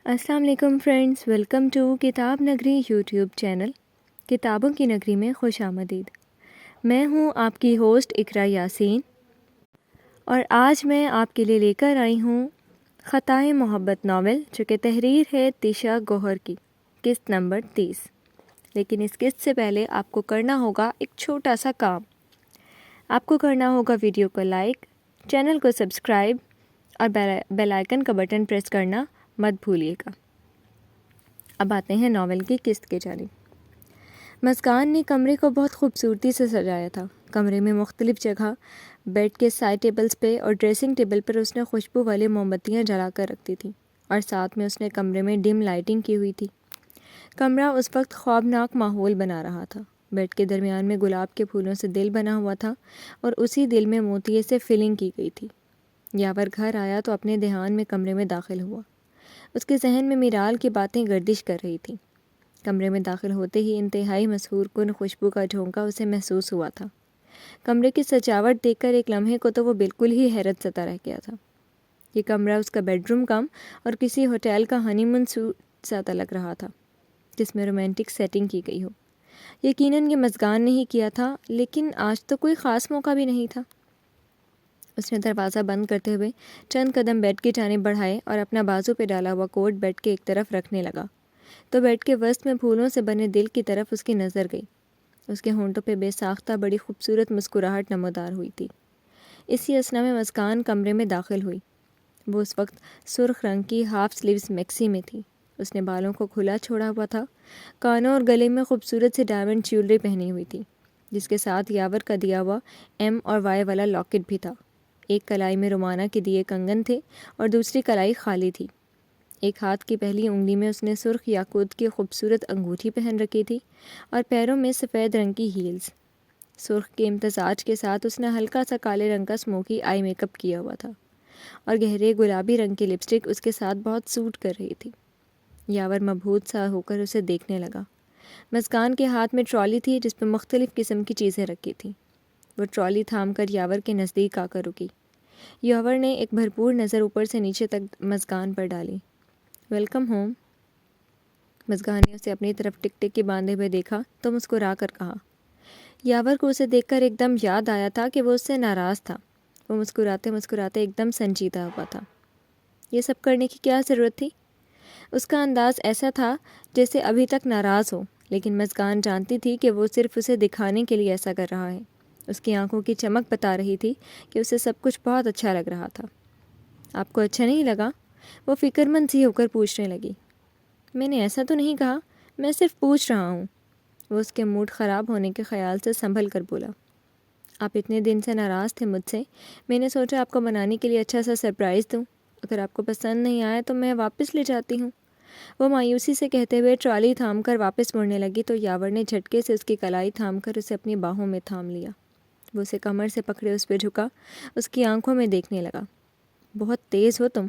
السلام علیکم friends, welcome to کتاب نگری یوٹیوب چینل کتابوں کی نگری میں خوش آمدید۔ میں ہوں آپ کی ہوسٹ اقرا یاسین، اور آج میں آپ کے لیے لے کر آئی ہوں خطائے محبت ناول، جو کہ تحریر ہے تشا گوہر کی، قسط نمبر 30۔ لیکن اس قسط سے پہلے آپ کو کرنا ہوگا ایک چھوٹا سا کام۔ آپ کو کرنا ہوگا ویڈیو کو لائک، چینل کو سبسکرائب اور بیل آئیکن کا بٹن پریس کرنا مت بھولیے گا۔ اب آتے ہیں ناول کی قسط کے جانب۔ مسکان نے کمرے کو بہت خوبصورتی سے سجایا تھا۔ کمرے میں مختلف جگہ بیڈ کے سائڈ ٹیبلز پہ اور ڈریسنگ ٹیبل پر اس نے خوشبو والی موم بتیاں جلا کر رکھتی تھیں، اور ساتھ میں اس نے کمرے میں ڈم لائٹنگ کی ہوئی تھی۔ کمرہ اس وقت خوابناک ماحول بنا رہا تھا۔ بیڈ کے درمیان میں گلاب کے پھولوں سے دل بنا ہوا تھا، اور اسی دل میں موتیے سے فلنگ کی گئی تھی۔ یاور گھر آیا تو اپنے دھیان میں کمرے میں داخل ہوا۔ اس کے ذہن میں میرال کی باتیں گردش کر رہی تھیں۔ کمرے میں داخل ہوتے ہی انتہائی مسحور کن خوشبو کا جھونکا اسے محسوس ہوا تھا۔ کمرے کی سجاوٹ دیکھ کر ایک لمحے کو تو وہ بالکل ہی حیرت زدہ رہ گیا تھا۔ یہ کمرہ اس کا بیڈ روم کم اور کسی ہوٹل کا ہنی مون سوٹ زیادہ لگ رہا تھا، جس میں رومانٹک سیٹنگ کی گئی ہو۔ یقیناً یہ مزگان نے ہی کیا تھا، لیکن آج تو کوئی خاص موقع بھی نہیں تھا۔ اس نے دروازہ بند کرتے ہوئے چند قدم بیڈ کی جانب بڑھائے اور اپنا بازو پہ ڈالا ہوا کوٹ بیڈ کے ایک طرف رکھنے لگا، تو بیڈ کے وسط میں پھولوں سے بنے دل کی طرف اس کی نظر گئی۔ اس کے ہونٹوں پہ بے ساختہ بڑی خوبصورت مسکراہٹ نمودار ہوئی تھی۔ اسی اثنا میں مسکان کمرے میں داخل ہوئی۔ وہ اس وقت سرخ رنگ کی ہاف سلیوز میکسی میں تھی۔ اس نے بالوں کو کھلا چھوڑا ہوا تھا، کانوں اور گلے میں خوبصورت سی ڈائمنڈ جیولری پہنی ہوئی تھی، جس کے ساتھ یاور کا دیا ہوا ایم اور وائی والا لاکٹ بھی تھا۔ ایک کلائی میں رومانہ کے دیے کنگن تھے اور دوسری کلائی خالی تھی۔ ایک ہاتھ کی پہلی انگلی میں اس نے سرخ یاقوت کی خوبصورت انگوٹھی پہن رکھی تھی، اور پیروں میں سفید رنگ کی ہیلز۔ سرخ کے امتزاج کے ساتھ اس نے ہلکا سا کالے رنگ کا اسموکی آئی میک اپ کیا ہوا تھا، اور گہرے گلابی رنگ کی لپسٹک اس کے ساتھ بہت سوٹ کر رہی تھی۔ یاور مبہوت سا ہو کر اسے دیکھنے لگا۔ مسکان کے ہاتھ میں ٹرالی تھی، جس پہ مختلف قسم کی چیزیں رکھی تھیں۔ وہ ٹرالی تھام کر یاور کے نزدیک آ کر رکی۔ یاور نے ایک بھرپور نظر اوپر سے نیچے تک مسکان پر ڈالی۔ Welcome home. مسکان نے اسے اپنی طرف ٹک ٹک کی باندھے ہوئے دیکھا تو مسکرا کر کہا۔ یاور کو اسے دیکھ کر ایک دم یاد آیا تھا کہ وہ اس سے ناراض تھا۔ وہ مسکراتے مسکراتے ایک دم سنجیدہ ہوا تھا۔ یہ سب کرنے کی کیا ضرورت تھی؟ اس کا انداز ایسا تھا جیسے ابھی تک ناراض ہو، لیکن مسکان جانتی تھی کہ وہ صرف اسے دکھانے کے لیے ایسا کر رہا ہے۔ اس کی آنکھوں کی چمک بتا رہی تھی کہ اسے سب کچھ بہت اچھا لگ رہا تھا۔ آپ کو اچھا نہیں لگا؟ وہ فکر مند سی ہو کر پوچھنے لگی۔ میں نے ایسا تو نہیں کہا، میں صرف پوچھ رہا ہوں۔ وہ اس کے موڈ خراب ہونے کے خیال سے سنبھل کر بولا۔ آپ اتنے دن سے ناراض تھے مجھ سے، میں نے سوچا آپ کو منانے کے لیے اچھا سا سرپرائز دوں۔ اگر آپ کو پسند نہیں آیا تو میں واپس لے جاتی ہوں۔ وہ مایوسی سے کہتے ہوئے ٹرالی تھام کر واپس مڑنے لگی تو یاور نے جھٹکے سے اس کی کلائی تھام کر اسے اپنی باہوں میں تھام لیا۔ وہ اسے کمر سے پکڑے اس پہ جھکا، اس کی آنکھوں میں دیکھنے لگا۔ بہت تیز ہو تم۔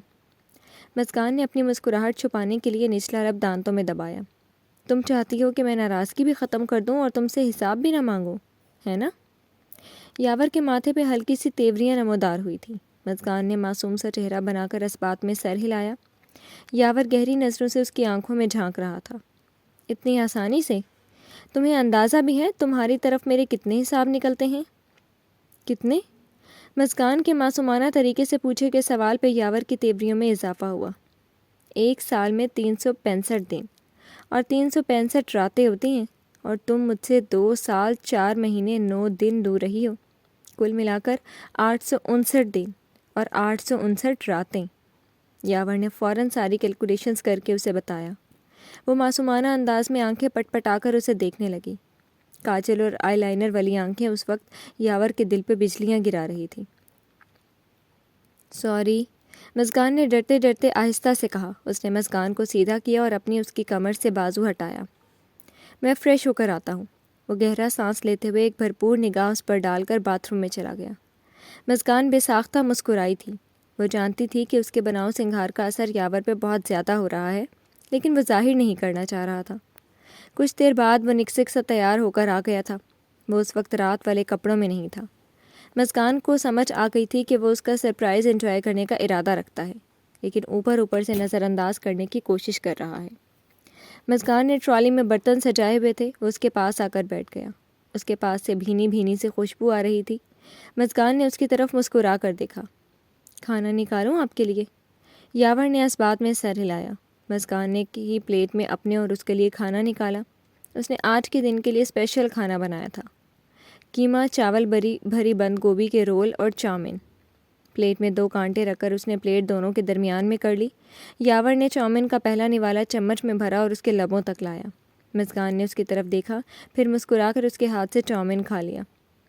مسکان نے اپنی مسکراہٹ چھپانے کے لیے نچلا لب دانتوں میں دبایا۔ تم چاہتی ہو کہ میں ناراضگی بھی ختم کر دوں اور تم سے حساب بھی نہ مانگوں، ہے نا؟ یاور کے ماتھے پہ ہلکی سی تیوریاں نمودار ہوئی تھی۔ مسکان نے معصوم سا چہرہ بنا کر اس بات میں سر ہلایا۔ یاور گہری نظروں سے اس کی آنکھوں میں جھانک رہا تھا۔ اتنی آسانی سے؟ تمہیں اندازہ بھی ہے تمہاری طرف میرے کتنے حساب نکلتے ہیں؟ کتنے؟ مسکان کے معصومانہ طریقے سے پوچھے گئے سوال پہ یاور کی تیوریوں میں اضافہ ہوا۔ ایک سال میں 365 دن اور 365 راتیں ہوتی ہیں، اور تم مجھ سے 2 سال 4 مہینے 9 دن دور رہی ہو۔ کل ملا کر 859 دن اور 859 راتیں۔ یاور نے فوراً ساری کیلکولیشنز کر کے اسے بتایا۔ وہ معصومانہ انداز میں آنکھیں پٹ پٹا کر اسے دیکھنے لگی۔ کاجل اور آئی لائنر والی آنکھیں اس وقت یاور کے دل پہ بجلیاں گرا رہی تھیں۔ سوری، مسکان نے ڈرتے ڈرتے آہستہ سے کہا۔ اس نے مسکان کو سیدھا کیا اور اپنی اس کی کمر سے بازو ہٹایا۔ میں فریش ہو کر آتا ہوں۔ وہ گہرا سانس لیتے ہوئے ایک بھرپور نگاہ اس پر ڈال کر باتھ روم میں چلا گیا۔ مسکان بے ساختہ مسکرائی تھی۔ وہ جانتی تھی کہ اس کے بناؤ سنگھار کا اثر یاور پہ بہت زیادہ ہو رہا ہے، لیکن وہ ظاہر نہیں کرنا چاہ رہا تھا۔ کچھ دیر بعد وہ نکسک سا تیار ہو کر آ گیا تھا۔ وہ اس وقت رات والے کپڑوں میں نہیں تھا۔ مسکان کو سمجھ آ گئی تھی کہ وہ اس کا سرپرائز انجوائے کرنے کا ارادہ رکھتا ہے، لیکن اوپر اوپر سے نظر انداز کرنے کی کوشش کر رہا ہے۔ مزگان نے ٹرالی میں برتن سجائے ہوئے تھے، وہ اس کے پاس آ کر بیٹھ گیا۔ اس کے پاس سے بھینی بھینی سے خوشبو آ رہی تھی۔ مزگان نے اس کی طرف مسکرا کر دیکھا۔ کھانا نکالوں آپ کے لیے؟ یاور نے اس بات میں سر ہلایا۔ مزگان نے کی پلیٹ میں اپنے اور اس کے لیے کھانا نکالا۔ اس نے آج کے دن کے لیے اسپیشل کھانا بنایا تھا، قیمہ، چاول، بھری بند گوبھی کے رول اور چاؤمن۔ پلیٹ میں 2 کانٹے رکھ کر اس نے پلیٹ دونوں کے درمیان میں کر لی۔ یاور نے چاؤمن کا پہلا نوالا چمچ میں بھرا اور اس کے لبوں تک لایا۔ مزگان نے اس کی طرف دیکھا، پھر مسکرا کر اس کے ہاتھ سے چاؤمن کھا لیا۔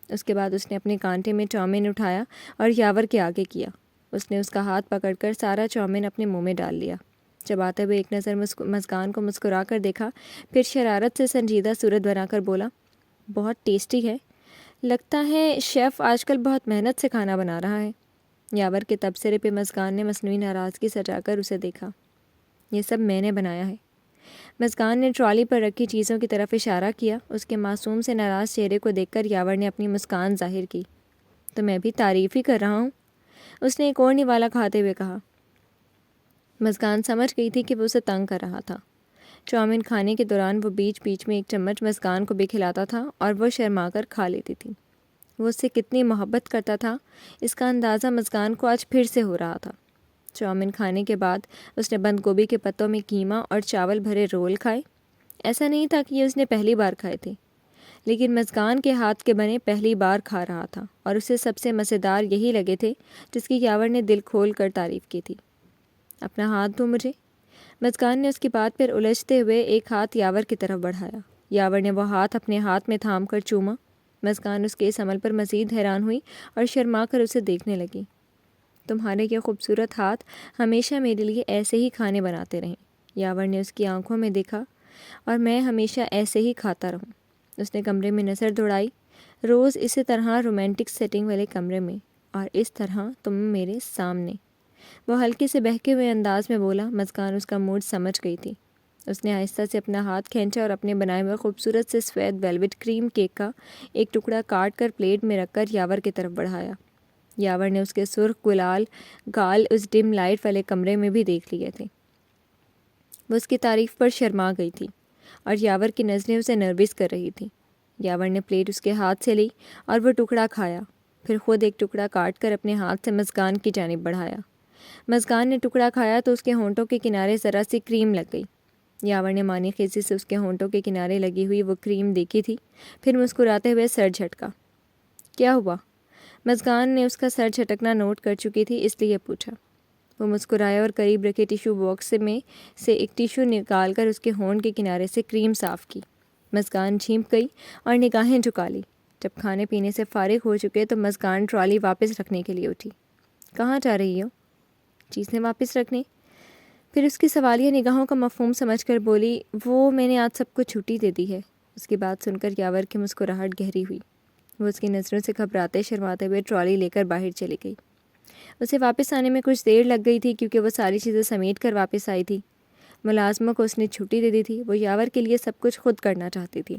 اس کے بعد اس نے اپنے کانٹے میں چاؤمن اٹھایا اور یاور کے آگے کیا۔ اس نے اس کا ہاتھ پکڑ کر سارا چاؤمن اپنے منہ میں ڈال لیا۔ چباتے ہوئے ایک نظر مزگان کو مسکرا کر دیکھا، پھر شرارت سے سنجیدہ صورت بنا کر بولا، بہت ٹیسٹی ہے، لگتا ہے شیف آج کل بہت محنت سے کھانا بنا رہا ہے۔ یاور کے تبصرے پہ مزگان نے مصنوعی ناراضگی سجا کر اسے دیکھا۔ یہ سب میں نے بنایا ہے۔ مزگان نے ٹرالی پر رکھی چیزوں کی طرف اشارہ کیا۔ اس کے معصوم سے ناراض چہرے کو دیکھ کر یاور نے اپنی مسکان ظاہر کی۔ تو میں بھی تعریف ہی کر رہا ہوں، اس نے ایک اور نوالا کھاتے ہوئے کہا۔ مزگان سمجھ گئی تھی کہ وہ اسے تنگ کر رہا تھا۔ چاؤمن کھانے کے دوران وہ بیچ بیچ میں ایک چمچ مزگان کو بھی کھلاتا تھا اور وہ شرما کر کھا لیتی تھی۔ وہ اس سے کتنی محبت کرتا تھا، اس کا اندازہ مزگان کو آج پھر سے ہو رہا تھا۔ چاؤمن کھانے کے بعد اس نے بند گوبھی کے پتوں میں قیمہ اور چاول بھرے رول کھائے۔ ایسا نہیں تھا کہ یہ اس نے پہلی بار کھائے تھے، لیکن مزگان کے ہاتھ کے بنے پہلی بار کھا رہا تھا اور اسے سب سے مزیدار یہی لگے تھے جس کی یاور نے دل کھول کر تعریف کی تھی۔ اپنا ہاتھ دو مجھے، مزگان نے اس کی بات پر الجھتے ہوئے ایک ہاتھ یاور کی طرف بڑھایا۔ یاور نے وہ ہاتھ اپنے ہاتھ میں تھام کر چوما۔ مزگان اس کے اس عمل پر مزید حیران ہوئی اور شرما کر اسے دیکھنے لگی۔ تمہارے یہ خوبصورت ہاتھ ہمیشہ میرے لیے ایسے ہی کھانے بناتے رہیں، یاور نے اس کی آنکھوں میں دیکھا، اور میں ہمیشہ ایسے ہی کھاتا رہوں۔ اس نے کمرے میں نظر دوڑائی، روز اسی طرح رومانٹک سیٹنگ والے کمرے میں، اور اس طرح تم میرے سامنے، وہ ہلکے سے بہکے ہوئے انداز میں بولا۔ مزگان اس کا موڈ سمجھ گئی تھی۔ اس نے آہستہ سے اپنا ہاتھ کھینچا اور اپنے بنائے ہوئے خوبصورت سے سفید ویلوٹ کریم کیک کا ایک ٹکڑا کاٹ کر پلیٹ میں رکھ کر یاور کی طرف بڑھایا۔ یاور نے اس کے سرخ گلال گال اس ڈم لائٹ والے کمرے میں بھی دیکھ لیے تھے۔ وہ اس کی تعریف پر شرما گئی تھی اور یاور کی نظریں اسے نروس کر رہی تھیں۔ یاور نے پلیٹ اس کے ہاتھ سے لی اور وہ ٹکڑا کھایا، پھر خود ایک ٹکڑا کاٹ کر اپنے ہاتھ سے مزگان کی جانب بڑھایا۔ مزگان نے ٹکڑا کھایا تو اس کے ہونٹوں کے کنارے ذرا سی کریم لگ گئی۔ یاور نے مانی خیزی سے اس کے ہونٹوں کے کنارے لگی ہوئی وہ کریم دیکھی تھی، پھر مسکراتے ہوئے سر جھٹکا۔ کیا ہوا؟ مزگان نے اس کا سر جھٹکنا نوٹ کر چکی تھی، اس لیے پوچھا۔ وہ مسکرایا اور قریب رکھے ٹیشو باکس میں سے ایک ٹیشو نکال کر اس کے ہونٹ کے کنارے سے کریم صاف کی۔ مزگان جھینپ گئی اور نگاہیں جھکا لی۔ جب کھانے پینے سے فارغ ہو چکے تو مزگان ٹرالی واپس رکھنے کے لیے اٹھی۔ کہاں جا رہی ہو؟ چیزیں واپس رکھنے۔ پھر اس کی سوالیہ نگاہوں کا مفہوم سمجھ کر بولی، وہ میں نے آج سب کو چھٹی دے دی ہے۔ اس کی بات سن کر یاور کی مسکراہٹ گہری ہوئی۔ وہ اس کی نظروں سے گھبراتے شرماتے ہوئے ٹرالی لے کر باہر چلی گئی۔ اسے واپس آنے میں کچھ دیر لگ گئی تھی کیونکہ وہ ساری چیزیں سمیٹ کر واپس آئی تھی۔ ملازموں کو اس نے چھٹی دے دی تھی، وہ یاور کے لیے سب کچھ خود کرنا چاہتی تھی۔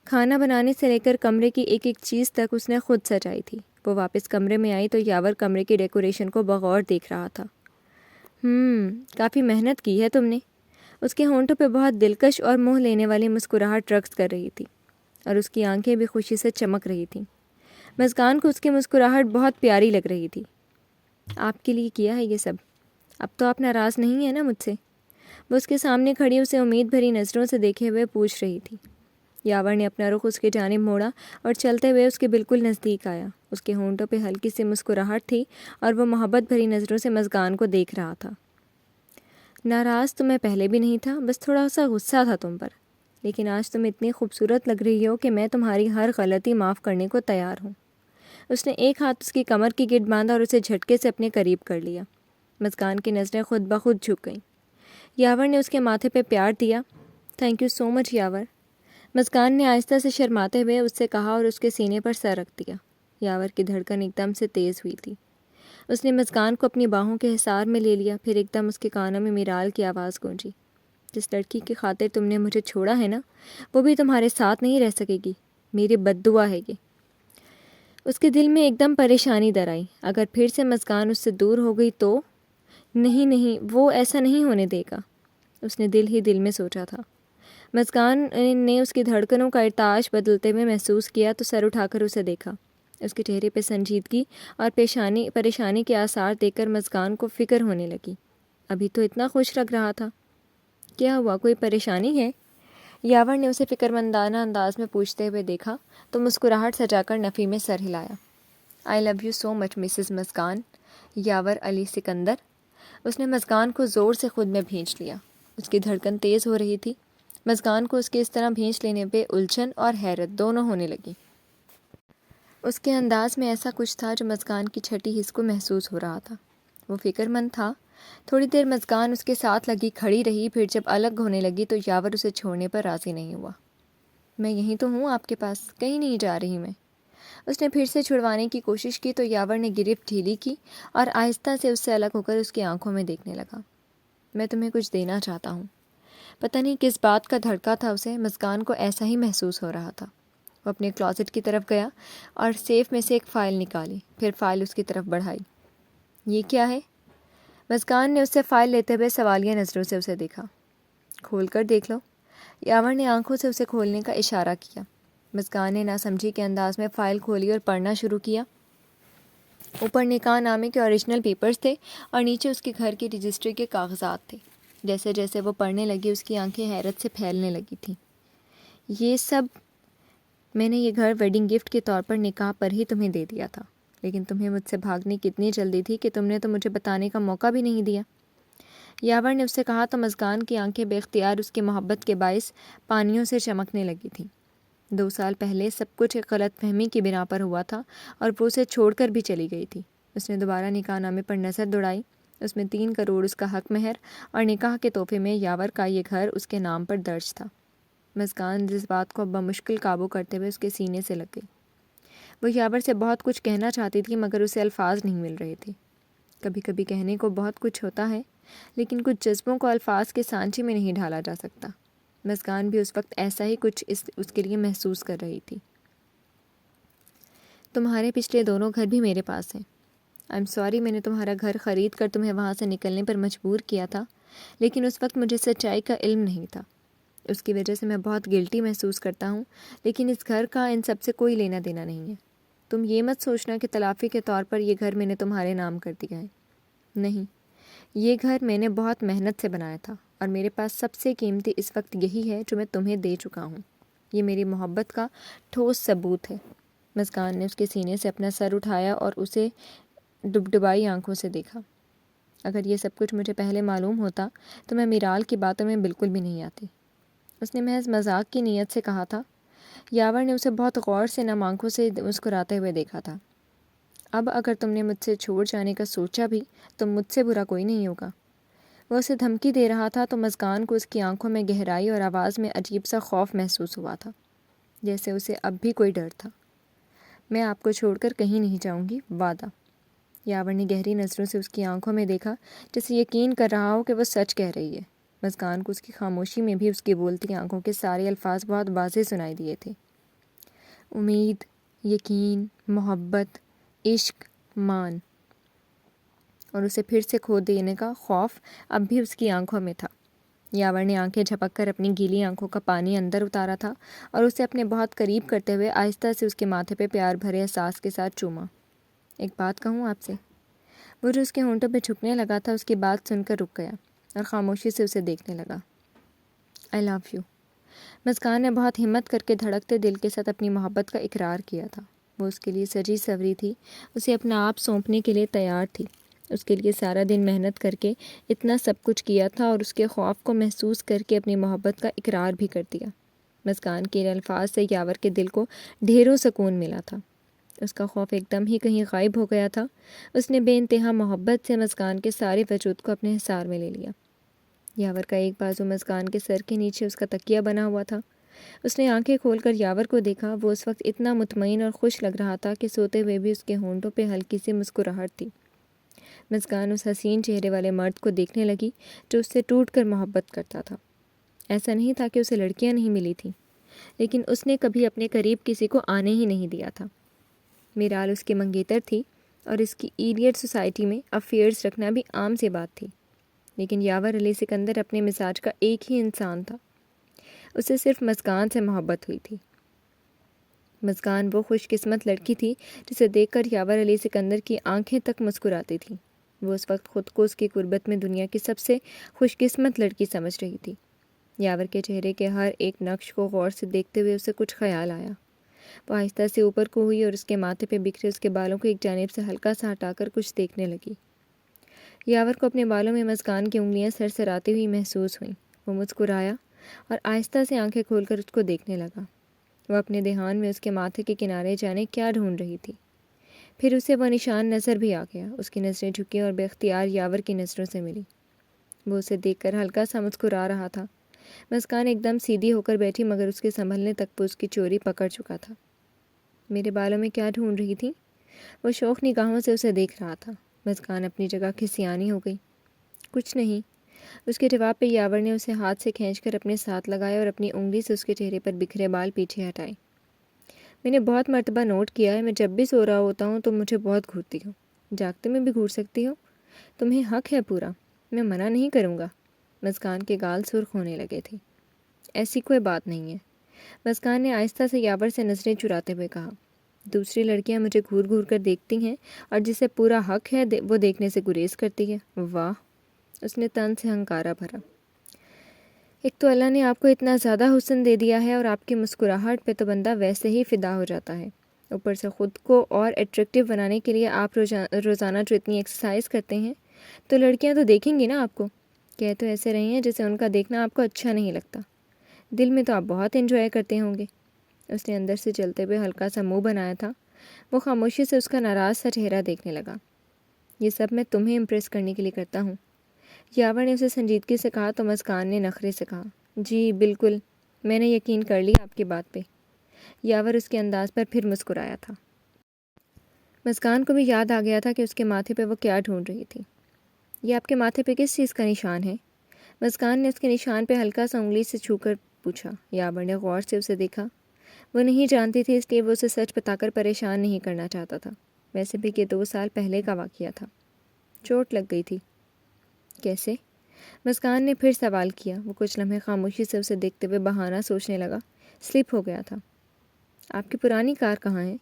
کھانا بنانے سے لے کر کمرے کی ایک ایک چیز تک اس نے خود سجائی تھی۔ وہ واپس کمرے میں آئی تو یاور کمرے کی ڈیکوریشن کو بغور دیکھ رہا تھا۔ کافی محنت کی ہے تم نے۔ اس کے ہونٹوں پہ بہت دلکش اور موہ لینے والی مسکراہٹ رقص کر رہی تھی اور اس کی آنکھیں بھی خوشی سے چمک رہی تھیں۔ مزگان کو اس کی مسکراہٹ بہت پیاری لگ رہی تھی۔ آپ کے لیے کیا ہے یہ سب؟ اب تو آپ ناراض نہیں ہیں نا مجھ سے؟ وہ اس کے سامنے کھڑی اسے امید بھری نظروں سے دیکھے ہوئے پوچھ رہی تھی۔ یاور نے اپنا رخ اس کے جانب موڑا اور چلتے ہوئے اس کے بالکل نزدیک آیا۔ اس کے ہونٹوں پہ ہلکی سی مسکراہٹ تھی اور وہ محبت بھری نظروں سے مزگان کو دیکھ رہا تھا۔ ناراض تو میں پہلے بھی نہیں تھا، بس تھوڑا سا غصہ تھا تم پر، لیکن آج تم اتنی خوبصورت لگ رہی ہو کہ میں تمہاری ہر غلطی معاف کرنے کو تیار ہوں۔ اس نے ایک ہاتھ اس کی کمر کی گرد باندھا اور اسے جھٹکے سے اپنے قریب کر لیا۔ مزگان کی نظریں خود بخود جھک گئیں۔ یاور نے اس کے ماتھے پہ پیار دیا۔ تھینک یو سو مچ یاور، مزگان نے آہستہ سے شرماتے ہوئے اس سے کہا اور اس کے سینے پر سر رکھ دیا۔ یاور کی دھڑکن ایک دم سے تیز ہوئی تھی۔ اس نے مزگان کو اپنی باہوں کے حصار میں لے لیا، پھر ایک دم اس کے کانوں میں میرال کی آواز گونجی۔ جس لڑکی کی خاطر تم نے مجھے چھوڑا ہے نا، وہ بھی تمہارے ساتھ نہیں رہ سکے گی، میری بد دعا ہے یہ۔ اس کے دل میں ایک دم پریشانی در آئی۔ اگر پھر سے مزگان اس سے دور ہو گئی تو نہیں نہیں، وہ ایسا نہیں ہونے دے گا، اس نے دل ہی دل میں سوچا تھا۔ مسکان نے اس کی دھڑکنوں کا ارتعاش بدلتے ہوئے محسوس کیا تو سر اٹھا کر اسے دیکھا۔ اس کے چہرے پہ سنجیدگی اور پریشانی کے آثار دیکھ کر مسکان کو فکر ہونے لگی۔ ابھی تو اتنا خوش لگ رہا تھا، کیا ہوا، کوئی پریشانی ہے؟ یاور نے اسے فکرمندانہ انداز میں پوچھتے ہوئے دیکھا تو مسکراہٹ سجا کر نفی میں سر ہلایا۔ I love you so much Mrs Muskan, Yawar Ali Sikandar. اس نے مسکان کو زور سے خود میں بھینچ لیا۔ اس کی دھڑکن تیز ہو رہی تھی۔ مسکان کو اس کے اس طرح بھینچ لینے پہ الجھن اور حیرت دونوں ہونے لگی۔ اس کے انداز میں ایسا کچھ تھا جو مسکان کی چھٹی حس کو محسوس ہو رہا تھا۔ وہ فکر مند تھا۔ تھوڑی دیر مسکان اس کے ساتھ لگی کھڑی رہی، پھر جب الگ ہونے لگی تو یاور اسے چھوڑنے پر راضی نہیں ہوا۔ میں یہیں تو ہوں آپ کے پاس، کہیں نہیں جا رہی میں۔ اس نے پھر سے چھڑوانے کی کوشش کی تو یاور نے گرفت ڈھیلی کی اور آہستہ سے اس سے الگ ہو کر اس کی آنکھوں میں دیکھنے لگا۔ میں تمہیں کچھ دینا چاہتا ہوں۔ پتہ نہیں کس بات کا دھڑکا تھا اسے، مسکان کو ایسا ہی محسوس ہو رہا تھا۔ وہ اپنے کلازٹ کی طرف گیا اور سیف میں سے ایک فائل نکالی، پھر فائل اس کی طرف بڑھائی۔ یہ کیا ہے؟ مسکان نے اس سے فائل لیتے ہوئے سوالیہ نظروں سے اسے دیکھا۔ کھول کر دیکھ لو۔ یاور نے آنکھوں سے اسے کھولنے کا اشارہ کیا۔ مسکان نے ناسمجھی کے انداز میں فائل کھولی اور پڑھنا شروع کیا۔ اوپر نکاح نامے کے اوریجنل پیپرز تھے اور نیچے اس کے گھر کی رجسٹری کے کاغذات تھے۔ جیسے جیسے وہ پڑھنے لگی اس کی آنکھیں حیرت سے پھیلنے لگی تھیں۔ یہ سب میں نے یہ گھر ویڈنگ گفٹ کے طور پر نکاح پر ہی تمہیں دے دیا تھا، لیکن تمہیں مجھ سے بھاگنے کی اتنی جلدی تھی کہ تم نے تو مجھے بتانے کا موقع بھی نہیں دیا، یاور نے اس سے کہا تو مسکان کی آنکھیں بے اختیار اس کی محبت کے باعث پانیوں سے چمکنے لگی تھیں۔ 2 سال پہلے سب کچھ ایک غلط فہمی کی بنا پر ہوا تھا اور وہ اسے چھوڑ کر بھی چلی گئی تھی۔ اس نے دوبارہ نکاح نامے پر نظر دوڑائی۔ اس میں 3 کروڑ اس کا حق مہر اور نکاح کے تحفے میں یاور کا یہ گھر اس کے نام پر درج تھا۔ مسکان جذبات کو بمشکل قابو کرتے ہوئے اس کے سینے سے لگ گئی۔ وہ یاور سے بہت کچھ کہنا چاہتی تھی مگر اسے الفاظ نہیں مل رہے تھے۔ کبھی کبھی کہنے کو بہت کچھ ہوتا ہے لیکن کچھ جذبوں کو الفاظ کے سانچے میں نہیں ڈھالا جا سکتا۔ مسکان بھی اس وقت ایسا ہی کچھ اس کے لیے محسوس کر رہی تھی۔ تمہارے پچھلے دونوں گھر بھی میرے پاس ہیں۔ آئی ایم سوری میں نے تمہارا گھر خرید کر تمہیں وہاں سے نکلنے پر مجبور کیا تھا، لیکن اس وقت مجھے سچائی کا علم نہیں تھا۔ اس کی وجہ سے میں بہت گلٹی محسوس کرتا ہوں، لیکن اس گھر کا ان سب سے کوئی لینا دینا نہیں ہے۔ تم یہ مت سوچنا کہ تلافی کے طور پر یہ گھر میں نے تمہارے نام کر دیا ہے۔ نہیں، یہ گھر میں نے بہت محنت سے بنایا تھا اور میرے پاس سب سے قیمتی اس وقت یہی ہے جو میں تمہیں دے چکا ہوں۔ یہ میری محبت کا ٹھوس ثبوت ہے۔ مسکان نے اس کے سینے سے اپنا سر اٹھایا اور اسے ڈبڈبائی آنکھوں سے دیکھا۔ اگر یہ سب کچھ مجھے پہلے معلوم ہوتا تو میں میرال کی باتوں میں بالکل بھی نہیں آتی۔ اس نے محض مذاق کی نیت سے کہا تھا۔ یاور نے اسے بہت غور سے نم آنکھوں سے مسکراتے ہوئے دیکھا تھا۔ اب اگر تم نے مجھ سے چھوڑ جانے کا سوچا بھی تو مجھ سے برا کوئی نہیں ہوگا۔ وہ اسے دھمکی دے رہا تھا تو مسکان کو اس کی آنکھوں میں گہرائی اور آواز میں عجیب سا خوف محسوس ہوا تھا، جیسے اسے اب بھی کوئی ڈر تھا۔ میں آپ کو چھوڑ کر کہیں نہیں جاؤں گی، وعدہ۔ یاور نے گہری نظروں سے اس کی آنکھوں میں دیکھا، جیسے یقین کر رہا ہو کہ وہ سچ کہہ رہی ہے۔ مسکان کو اس کی خاموشی میں بھی اس کی بولتی آنکھوں کے سارے الفاظ بہت واضح سنائی دیے تھے۔ امید، یقین، محبت، عشق، مان، اور اسے پھر سے کھو دینے کا خوف اب بھی اس کی آنکھوں میں تھا۔ یاور نے آنکھیں جھپک کر اپنی گیلی آنکھوں کا پانی اندر اتارا تھا اور اسے اپنے بہت قریب کرتے ہوئے آہستہ سے اس کے ماتھے پہ پیار بھرے احساس کے ساتھ چوما۔ ایک بات کہوں آپ سے؟ وہ جو اس کے ہونٹوں پہ جھکنے لگا تھا اس کی بات سن کر رک گیا اور خاموشی سے اسے دیکھنے لگا۔ آئی لو یو۔ مسکان نے بہت ہمت کر کے دھڑکتے دل کے ساتھ اپنی محبت کا اقرار کیا تھا۔ وہ اس کے لیے سجی سوری تھی، اسے اپنا آپ سونپنے کے لیے تیار تھی۔ اس کے لیے سارا دن محنت کر کے اتنا سب کچھ کیا تھا اور اس کے خوف کو محسوس کر کے اپنی محبت کا اقرار بھی کر دیا۔ مسکان کے الفاظ سے یاور کے دل کو ڈھیروں سکون ملا تھا۔ اس کا خوف ایک دم ہی کہیں غائب ہو گیا تھا۔ اس نے بے انتہا محبت سے مسکان کے سارے وجود کو اپنے حصار میں لے لیا۔ یاور کا ایک بازو مسکان کے سر کے نیچے اس کا تکیہ بنا ہوا تھا۔ اس نے آنکھیں کھول کر یاور کو دیکھا۔ وہ اس وقت اتنا مطمئن اور خوش لگ رہا تھا کہ سوتے ہوئے بھی اس کے ہونٹوں پہ ہلکی سی مسکراہٹ تھی۔ مسکان اس حسین چہرے والے مرد کو دیکھنے لگی جو اس سے ٹوٹ کر محبت کرتا تھا۔ ایسا نہیں تھا کہ اسے لڑکیاں نہیں ملی تھیں، لیکن اس نے کبھی اپنے قریب کسی کو آنے ہی نہیں دیا تھا۔ میرال اس کی منگیتر تھی، اور اس کی ایڈیٹ سوسائٹی میں افیئرز رکھنا بھی عام سی بات تھی۔ لیکن یاور علی سکندر اپنے مزاج کا ایک ہی انسان تھا، اسے صرف مسکان سے محبت ہوئی تھی۔ مسکان وہ خوش قسمت لڑکی تھی جسے دیکھ کر یاور علی سکندر کی آنکھیں تک مسکراتی تھیں۔ وہ اس وقت خود کو اس کی قربت میں دنیا کی سب سے خوش قسمت لڑکی سمجھ رہی تھی۔ یاور کے چہرے کے ہر ایک نقش کو غور سے دیکھتے ہوئے اسے کچھ خیال آیا۔ وہ آہستہ سے اوپر کو ہوئی اور اس کے ماتھے پہ بکھرے اس کے بالوں کو ایک جانب سے ہلکا سا ہٹا کر کچھ دیکھنے لگی۔ یاور کو اپنے بالوں میں مسکان کی انگلیاں سرسراتی ہوئی محسوس ہوئیں۔ وہ مسکرایا اور آہستہ سے آنکھیں کھول کر اس کو دیکھنے لگا۔ وہ اپنے دھیان میں اس کے ماتھے کے کنارے جانے کیا ڈھونڈ رہی تھی۔ پھر اسے وہ نشان نظر بھی آ گیا۔ اس کی نظریں جھکی اور بے اختیار یاور کی نظروں سے ملی۔ وہ اسے دیکھ کر ہلکا سا مسکرا رہا تھا۔ مسکان ایک دم سیدھی ہو کر بیٹھی مگر اس کے سنبھلنے تک وہ اس کی چوری پکڑ چکا تھا۔ میرے بالوں میں کیا ڈھونڈ رہی تھی؟ وہ شوق نگاہوں سے اسے دیکھ رہا تھا۔ مسکان اپنی جگہ کھسیانی ہو گئی۔ کچھ نہیں۔ اس کے جواب پہ یاور نے اسے ہاتھ سے کھینچ کر اپنے ساتھ لگایا اور اپنی انگلی سے اس کے چہرے پر بکھرے بال پیچھے ہٹائے۔ میں نے بہت مرتبہ نوٹ کیا ہے، میں جب بھی سو رہا ہوتا ہوں تو مجھے بہت گھورتی ہوں۔ جاگتے میں بھی گھور سکتی ہو؟ تمہیں حق ہے پورا، میں منع نہیں کروں گا۔ مسکان کے گال سرخ ہونے لگے تھے۔ ایسی کوئی بات نہیں ہے، مسکان نے آہستہ سے یاور سے نظریں چراتے ہوئے کہا۔ دوسری لڑکیاں مجھے گھور گھور کر دیکھتی ہیں اور جسے پورا حق ہے وہ دیکھنے سے گریز کرتی ہے۔ واہ! اس نے تن سے ہنکارا بھرا۔ ایک تو اللہ نے آپ کو اتنا زیادہ حسن دے دیا ہے اور آپ کی مسکراہٹ پہ تو بندہ ویسے ہی فدا ہو جاتا ہے۔ اوپر سے خود کو اور اٹریکٹیو بنانے کے لیے آپ روزانہ جو اتنی ایکسرسائز کرتے ہیں تو لڑکیاں تو دیکھیں گی نا آپ کو۔ کہہ تو ایسے رہی ہیں جیسے ان کا دیکھنا آپ کو اچھا نہیں لگتا، دل میں تو آپ بہت انجوائے کرتے ہوں گے۔ اس نے اندر سے چلتے ہوئے ہلکا سا منہ بنایا تھا۔ وہ خاموشی سے اس کا ناراض سا چہرہ دیکھنے لگا۔ یہ سب میں تمہیں امپریس کرنے کے لیے کرتا ہوں، یاور نے اسے سنجیدگی سے کہا تو مسکان نے نخرے سے کہا، جی بالکل، میں نے یقین کر لیا آپ کی بات پہ۔ یاور اس کے انداز پر پھر مسکرایا تھا۔ مسکان کو بھی یاد آ گیا تھا کہ اس کے ماتھے پہ وہ کیا ڈھونڈ رہی تھی۔ یہ آپ کے ماتھے پہ کس چیز کا نشان ہے؟ مسکان نے اس کے نشان پہ ہلکا سا انگلی سے چھو کر پوچھا۔ یاور نے غور سے اسے دیکھا۔ وہ نہیں جانتی تھی، اس لیے وہ اسے سچ بتا کر پریشان نہیں کرنا چاہتا تھا۔ ویسے بھی یہ 2 سال پہلے کا واقعہ تھا۔ چوٹ لگ گئی تھی؟ کیسے؟ مسکان نے پھر سوال کیا۔ وہ کچھ لمحے خاموشی سے اسے دیکھتے ہوئے بہانہ سوچنے لگا۔ سلپ ہو گیا تھا۔ آپ کی پرانی کار کہاں ہے؟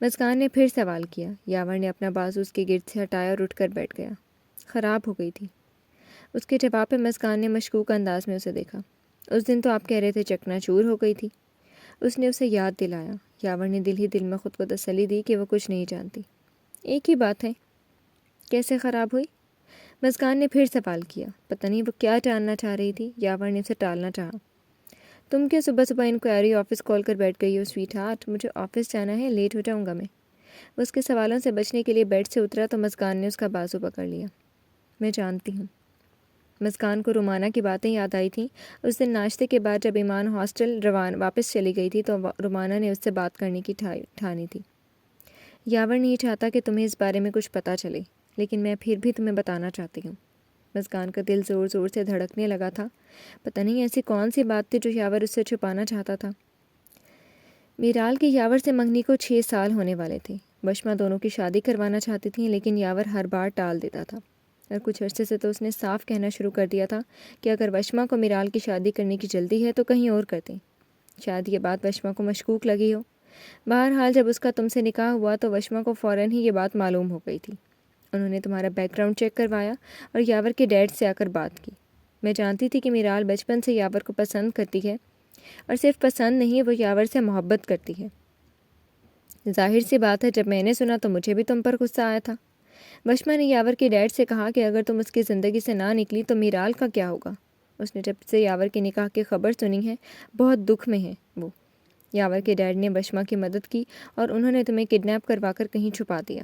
مسکان نے پھر سوال کیا۔ یاور نے اپنا بازو اس کے گرد سے ہٹایا اور اٹھ کر بیٹھ گیا۔ خراب ہو گئی تھی۔ اس کے جواب پہ مسکان نے مشکوک انداز میں اسے دیکھا۔ اس دن تو آپ کہہ رہے تھے چکنا چور ہو گئی تھی۔ اس نے اسے یاد دلایا۔ یاور نے دل ہی دل میں خود کو تسلی دی کہ وہ کچھ نہیں جانتی۔ ایک ہی بات ہے، کیسے خراب ہوئی؟ مسکان نے پھر سوال کیا۔ پتہ نہیں وہ کیا جاننا چاہ رہی تھی۔ یاور نے اسے ٹالنا چاہا۔ تم کیا صبح صبح انکوائری آفس کال کر بیٹھ گئی ہو سویٹ ہارٹ؟ مجھے آفس جانا ہے، لیٹ ہو جاؤں گا میں۔ وہ اس کے سوالوں سے بچنے کے لیے بیڈ سے اترا تو مسکان نے اس کا بازو پکڑ لیا۔ میں جانتی ہوں۔ مسکان کو رومانہ کی باتیں یاد آئی تھیں۔ اس دن ناشتے کے بعد جب ایمان ہاسٹل واپس چلی گئی تھی تو رومانہ نے اس سے بات کرنے کی ٹھانی تھی۔ یاور نہیں چاہتا کہ تمہیں اس بارے میں کچھ پتہ چلے، لیکن میں پھر بھی تمہیں بتانا چاہتی ہوں۔ مسکان کا دل زور زور سے دھڑکنے لگا تھا۔ پتہ نہیں ایسی کون سی بات تھی جو یاور اس سے چھپانا چاہتا تھا۔ میرال کی یاور سے منگنی کو 6 سال ہونے والے تھے۔ بشما دونوں کی شادی کروانا چاہتی تھیں، لیکن یاور ہر بار ٹال دیتا تھا۔ اور کچھ عرصے سے تو اس نے صاف کہنا شروع کر دیا تھا کہ اگر وشما کو میرال کی شادی کرنے کی جلدی ہے تو کہیں اور کرتے۔ شاید یہ بات وشما کو مشکوک لگی ہو۔ بہرحال جب اس کا تم سے نکاح ہوا تو وشما کو فوراً ہی یہ بات معلوم ہو گئی تھی۔ انہوں نے تمہارا بیک گراؤنڈ چیک کروایا اور یاور کے ڈیڈ سے آ کر بات کی۔ میں جانتی تھی کہ میرال بچپن سے یاور کو پسند کرتی ہے، اور صرف پسند نہیں، وہ یاور سے محبت کرتی ہے۔ ظاہر سی بات ہے جب میں نے سنا تو مجھے بھی تم پر غصہ آیا تھا۔ وشما نے یاور کے ڈیڈ سے کہا کہ اگر تم اس کی زندگی سے نہ نکلی تو میرال کا کیا ہوگا۔ اس نے جب سے یاور کے نکاح کی خبر سنی ہے بہت دکھ میں ہے وہ۔ یاور کے ڈیڈ نے وشما کی مدد کی اور انہوں نے تمہیں کڈنیپ کروا کر کہیں چھپا دیا۔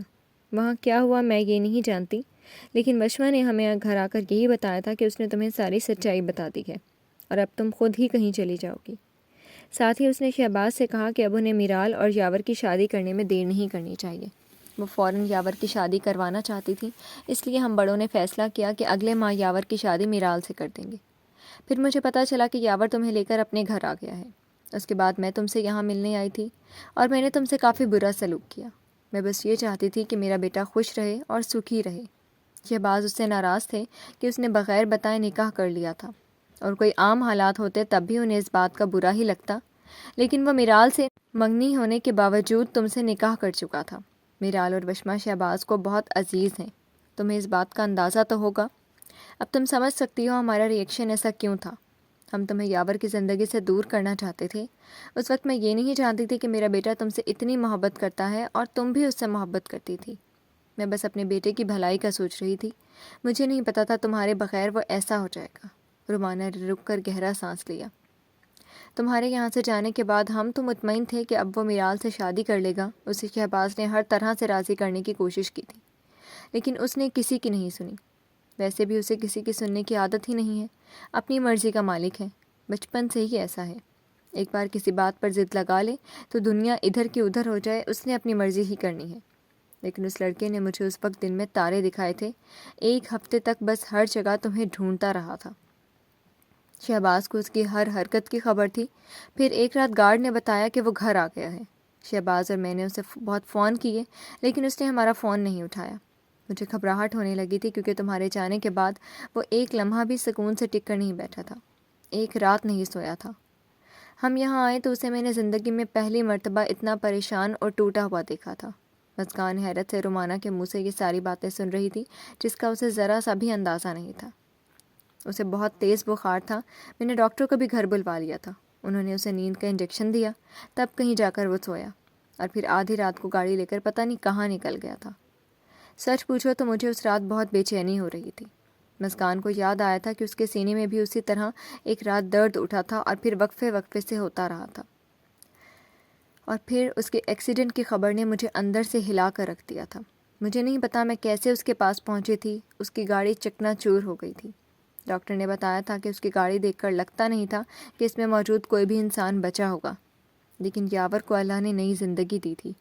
وہاں کیا ہوا میں یہ نہیں جانتی، لیکن وشما نے ہمیں گھر آ کر یہی بتایا تھا کہ اس نے تمہیں ساری سچائی بتا دی ہے اور اب تم خود ہی کہیں چلی جاؤ گی۔ ساتھ ہی اس نے شہباز سے کہا کہ اب انہیں میرال اور یاور کی شادی کرنے میں دیر نہیں کرنی چاہیے۔ وہ فوراً یاور کی شادی کروانا چاہتی تھی، اس لیے ہم بڑوں نے فیصلہ کیا کہ اگلے ماہ یاور کی شادی میرال سے کر دیں گے۔ پھر مجھے پتہ چلا کہ یاور تمہیں لے کر اپنے گھر آ گیا ہے۔ اس کے بعد میں تم سے یہاں ملنے آئی تھی اور میں نے تم سے کافی برا سلوک کیا۔ میں بس یہ چاہتی تھی کہ میرا بیٹا خوش رہے اور سکھی رہے۔ شہباز اس سے ناراض تھے کہ اس نے بغیر بتائے نکاح کر لیا تھا، اور کوئی عام حالات ہوتے تب بھی انہیں اس بات کا برا ہی لگتا، لیکن وہ میرال سے منگنی ہونے کے باوجود تم سے نکاح کر چکا تھا۔ میرال اور بشمہ شہباز کو بہت عزیز ہیں، تمہیں اس بات کا اندازہ تو ہوگا۔ اب تم سمجھ سکتی ہو ہمارا ری ایکشن ایسا کیوں تھا۔ ہم تمہیں یاور کی زندگی سے دور کرنا چاہتے تھے۔ اس وقت میں یہ نہیں جانتی تھی کہ میرا بیٹا تم سے اتنی محبت کرتا ہے اور تم بھی اس سے محبت کرتی تھی۔ میں بس اپنے بیٹے کی بھلائی کا سوچ رہی تھی، مجھے نہیں پتا تھا تمہارے بغیر وہ ایسا ہو جائے گا۔ رومانہ نے رک کر گہرا سانس لیا۔ تمہارے یہاں سے جانے کے بعد ہم تو مطمئن تھے کہ اب وہ میرال سے شادی کر لے گا۔ اسے شہباز نے ہر طرح سے راضی کرنے کی کوشش کی تھی، لیکن اس نے کسی کی نہیں سنی۔ ویسے بھی اسے کسی کی سننے کی عادت ہی نہیں ہے، اپنی مرضی کا مالک ہے، بچپن سے ہی ایسا ہے۔ ایک بار کسی بات پر ضد لگا لے تو دنیا ادھر کی ادھر ہو جائے، اس نے اپنی مرضی ہی کرنی ہے۔ لیکن اس لڑکے نے مجھے اس وقت دن میں تارے دکھائے تھے، 1 ہفتے تک بس ہر جگہ تمہیں ڈھونڈتا رہا تھا۔ شہباز کو اس کی ہر حرکت کی خبر تھی۔ پھر ایک رات گارڈ نے بتایا کہ وہ گھر آ گیا ہے۔ شہباز اور میں نے اسے بہت فون کیے، لیکن اس نے ہمارا فون نہیں اٹھایا۔ مجھے گھبراہٹ ہونے لگی تھی کیونکہ تمہارے جانے کے بعد وہ ایک لمحہ بھی سکون سے ٹک کر نہیں بیٹھا تھا، ایک رات نہیں سویا تھا۔ ہم یہاں آئے تو اسے میں نے زندگی میں پہلی مرتبہ اتنا پریشان اور ٹوٹا ہوا دیکھا تھا۔ مسکان حیرت سے رومانہ کے منہ سے یہ ساری باتیں سن رہی تھی جس کا اسے ذرا سا بھی اندازہ نہیں تھا۔ اسے بہت تیز بخار تھا، میں نے ڈاکٹر کو بھی گھر بلوا لیا تھا۔ انہوں نے اسے نیند کا انجیکشن دیا، تب کہیں جا کر وہ سویا، اور پھر آدھی رات کو گاڑی لے کر پتہ نہیں کہاں نکل گیا تھا۔ سچ پوچھو تو مجھے اس رات بہت بے چینی ہو رہی تھی۔ مسکان کو یاد آیا تھا کہ اس کے سینے میں بھی اسی طرح ایک رات درد اٹھا تھا اور پھر وقفے وقفے سے ہوتا رہا تھا، اور پھر اس کے ایکسیڈنٹ کی خبر نے مجھے اندر سے ہلا کر رکھ دیا تھا۔ مجھے نہیں پتا میں کیسے اس کے پاس پہنچی تھی۔ اس کی گاڑی چکنا چور ہو گئی تھی۔ ڈاکٹر نے بتایا تھا کہ اس کی گاڑی دیکھ کر لگتا نہیں تھا کہ اس میں موجود کوئی بھی انسان بچا ہوگا، لیکن یاور کو اللہ نے نئی زندگی دی تھی۔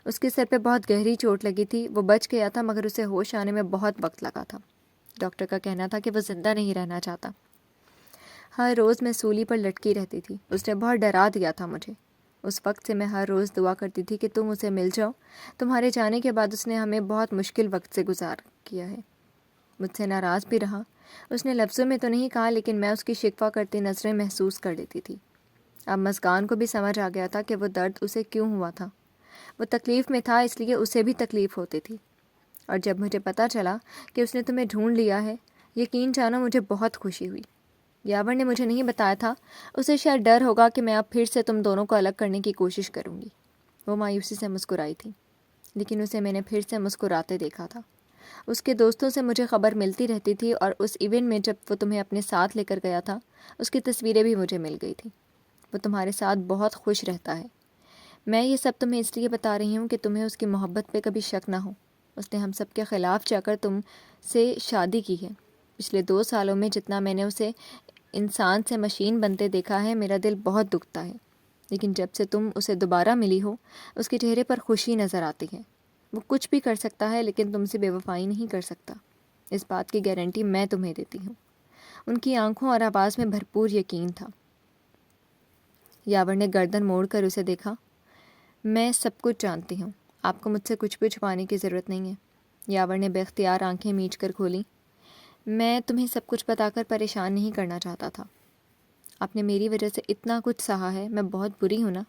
اس کے سر پہ بہت گہری چوٹ لگی تھی، وہ بچ گیا تھا مگر اسے ہوش آنے میں بہت وقت لگا تھا۔ ڈاکٹر کا کہنا تھا کہ وہ زندہ نہیں رہنا چاہتا۔ ہر روز میں سولی پر لٹکی رہتی تھی۔ اس نے بہت ڈرا دیا تھا مجھے۔ اس وقت سے میں ہر روز دعا کرتی تھی کہ تم اسے مل جاؤ۔ تمہارے جانے کے بعد اس نے ہمیں بہت مشکل وقت سے گزار کیا ہے۔ مجھ سے ناراض بھی رہا۔ اس نے لفظوں میں تو نہیں کہا، لیکن میں اس کی شکوہ کرتی نظریں محسوس کر لیتی تھی۔ اب مسکان کو بھی سمجھ آ گیا تھا کہ وہ درد اسے کیوں ہوا تھا۔ وہ تکلیف میں تھا، اس لیے اسے بھی تکلیف ہوتی تھی۔ اور جب مجھے پتہ چلا کہ اس نے تمہیں ڈھونڈ لیا ہے، یقین جانو مجھے بہت خوشی ہوئی۔ یاور نے مجھے نہیں بتایا تھا، اسے شاید ڈر ہوگا کہ میں اب پھر سے تم دونوں کو الگ کرنے کی کوشش کروں گی۔ وہ مایوسی سے مسکرائی تھی، لیکن اسے میں نے پھر سے مسکراتے دیکھا تھا۔ اس کے دوستوں سے مجھے خبر ملتی رہتی تھی، اور اس ایونٹ میں جب وہ تمہیں اپنے ساتھ لے کر گیا تھا، اس کی تصویریں بھی مجھے مل گئی تھیں۔ وہ تمہارے ساتھ بہت خوش رہتا ہے۔ میں یہ سب تمہیں اس لیے بتا رہی ہوں کہ تمہیں اس کی محبت پہ کبھی شک نہ ہو۔ اس نے ہم سب کے خلاف جا کر تم سے شادی کی ہے۔ پچھلے 2 سالوں میں جتنا میں نے اسے انسان سے مشین بنتے دیکھا ہے، میرا دل بہت دکھتا ہے، لیکن جب سے تم اسے دوبارہ ملی ہو، اس کے چہرے پر خوشی نظر آتی ہے۔ وہ کچھ بھی کر سکتا ہے، لیکن تم سے بے وفائی نہیں کر سکتا، اس بات کی گارنٹی میں تمہیں دیتی ہوں۔ ان کی آنکھوں اور آواز میں بھرپور یقین تھا۔ یاور نے گردن موڑ کر اسے دیکھا۔ میں سب کچھ جانتی ہوں، آپ کو مجھ سے کچھ بھی چھپانے کی ضرورت نہیں ہے۔ یاور نے بے اختیار آنکھیں میچ کر کھولیں۔ میں تمہیں سب کچھ بتا کر پریشان نہیں کرنا چاہتا تھا۔ آپ نے میری وجہ سے اتنا کچھ سہا ہے، میں بہت بری ہوں نا؟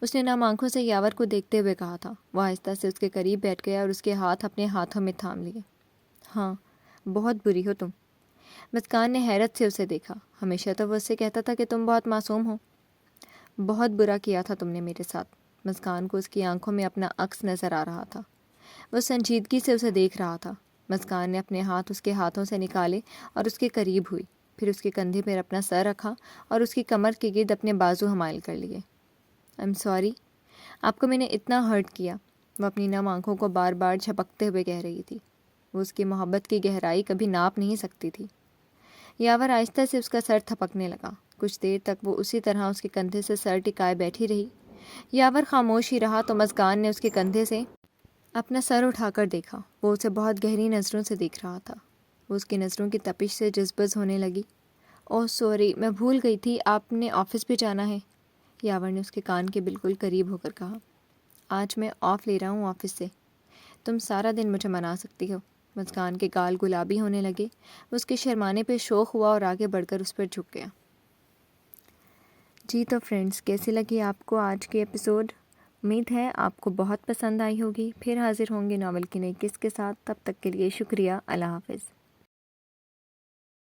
اس نے نم آنکھوں سے یاور کو دیکھتے ہوئے کہا تھا۔ وہ آہستہ سے اس کے قریب بیٹھ گیا اور اس کے ہاتھ اپنے ہاتھوں میں تھام لیے۔ ہاں، بہت بری ہو تم۔ مسکان نے حیرت سے اسے دیکھا۔ ہمیشہ تو وہ اس سے کہتا تھا کہ تم بہت معصوم ہو۔ بہت برا کیا تھا تم نے میرے ساتھ۔ مسکان کو اس کی آنکھوں میں اپنا عکس نظر آ رہا تھا۔ وہ سنجیدگی سے اسے دیکھ رہا تھا۔ مسکان نے اپنے ہاتھ اس کے ہاتھوں سے نکالے اور اس کے قریب ہوئی، پھر اس کے کندھے پر اپنا سر رکھا اور اس کی کمر کے گرد اپنے بازو حمائل کر لیے۔ I'm sorry، آپ کو میں نے اتنا ہرٹ کیا، وہ اپنی نم آنکھوں کو بار بار جھپکتے ہوئے کہہ رہی تھی۔ وہ اس کی محبت کی گہرائی کبھی ناپ نہیں سکتی تھی۔ یاور آہستہ سے اس کا سر تھپکنے لگا۔ کچھ دیر تک وہ اسی طرح اس کے کندھے سے سر ٹکائے بیٹھی رہی۔ یاور خاموش ہی رہا تو مسکان نے اس کے کندھے سے اپنا سر اٹھا کر دیکھا۔ وہ اسے بہت گہری نظروں سے دیکھ رہا تھا۔ وہ اس کی نظروں کی تپش سے جذبز ہونے لگی۔ اوہ سوری، میں بھول گئی تھی، آپ نے آفس بھی جانا ہے، یاور نے اس کے کان کے بالکل قریب ہو کر کہا۔ آج میں آف لے رہا ہوں آفس سے، تم سارا دن مجھے منا سکتی ہو۔ مسکان کے گال گلابی ہونے لگے، اس کے شرمانے پہ شوق ہوا اور آگے بڑھ کر اس پر جھک گیا۔ جی تو فرینڈز، کیسی لگی آپ کو آج کی ایپیسوڈ؟ امید ہے آپ کو بہت پسند آئی ہوگی۔ پھر حاضر ہوں گے ناول کی نئی قسط کے ساتھ، تب تک کے لیے شکریہ، اللہ حافظ۔